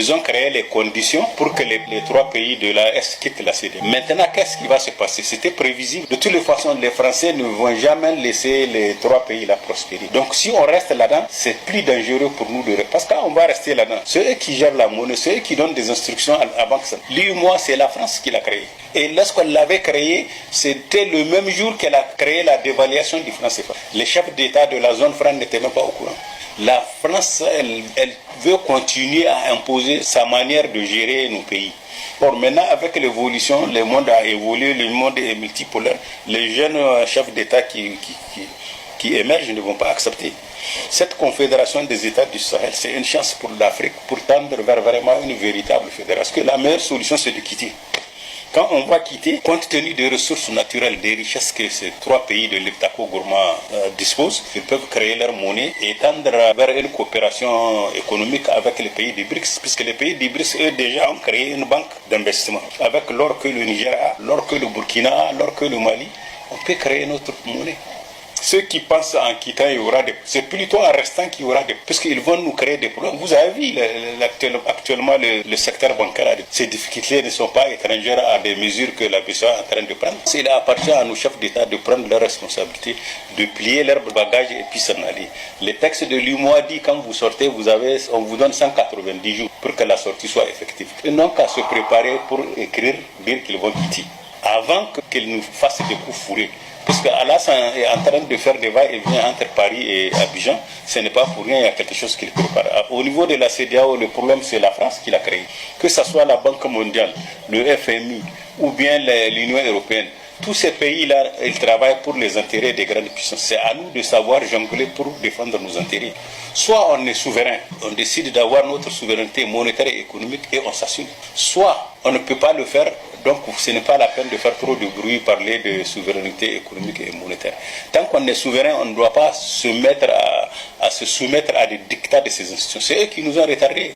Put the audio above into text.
Ils ont créé les conditions pour que les trois pays de l'Est quittent la CEDEAO. Maintenant, qu'est-ce qui va se passer? C'était prévisible. De toutes les façons, les Français ne vont jamais laisser les trois pays-là prospérer. Donc si on reste là-dedans, c'est plus dangereux pour nous de rester. Parce qu'on va rester là-dedans. C'est eux qui gèrent la monnaie, c'est eux qui donnent des instructions à la Banque centrale. L'UEMOA, c'est la France qui l'a créé. Et lorsqu'on l'avait créé, c'était le même jour qu'elle a créé la dévaluation du franc CFA. Les chefs d'État de la zone franc n'étaient même pas au courant. La France, elle veut continuer à imposer sa manière de gérer nos pays. Or maintenant, avec l'évolution, le monde a évolué, le monde est multipolaire. Les jeunes chefs d'État qui émergent ne vont pas accepter. Cette confédération des États du Sahel, c'est une chance pour l'Afrique pour tendre vers vraiment une véritable fédération. Parce que la meilleure solution, c'est de quitter. Quand on va quitter, compte tenu des ressources naturelles, des richesses que ces trois pays de l'Iptako-Gourma disposent, ils peuvent créer leur monnaie et tendre vers une coopération économique avec les pays des BRICS, puisque les pays des BRICS, eux, déjà ont créé une banque d'investissement. Avec l'or que le Niger a, l'or que le Burkina a, l'or que le Mali, on peut créer notre monnaie. Ceux qui pensent en quittant, il y aura des... C'est plutôt en restant qu'il y aura des... Parce qu'ils vont nous créer des problèmes. Vous avez vu actuellement le secteur bancaire. Ces difficultés ne sont pas étrangères à des mesures que la BCE est en train de prendre. Il appartient à nos chefs d'État de prendre leurs responsabilités, de plier leurs bagages et puis s'en aller. Le texte de l'UEMOA dit quand vous sortez, on vous donne 190 jours pour que la sortie soit effective. Ils n'ont qu'à se préparer pour écrire, dire qu'ils vont quitter. Avant qu'ils nous fassent des coups fourrés. Parce qu'Alassane est en train de faire des va-et-vient entre Paris et Abidjan, ce n'est pas pour rien, il y a quelque chose qu'il prépare. Au niveau de la CEDEAO, le problème c'est la France qui l'a créé. Que ce soit la Banque mondiale, le FMI ou bien l'Union européenne, tous ces pays-là, ils travaillent pour les intérêts des grandes puissances. C'est à nous de savoir jongler pour défendre nos intérêts. Soit on est souverain, on décide d'avoir notre souveraineté monétaire et économique et on s'assume. Soit on ne peut pas le faire, donc ce n'est pas la peine de faire trop de bruit, parler de souveraineté économique et monétaire. Tant qu'on est souverain, on ne doit pas se mettre à se soumettre à des dictats de ces institutions. C'est eux qui nous ont retardés.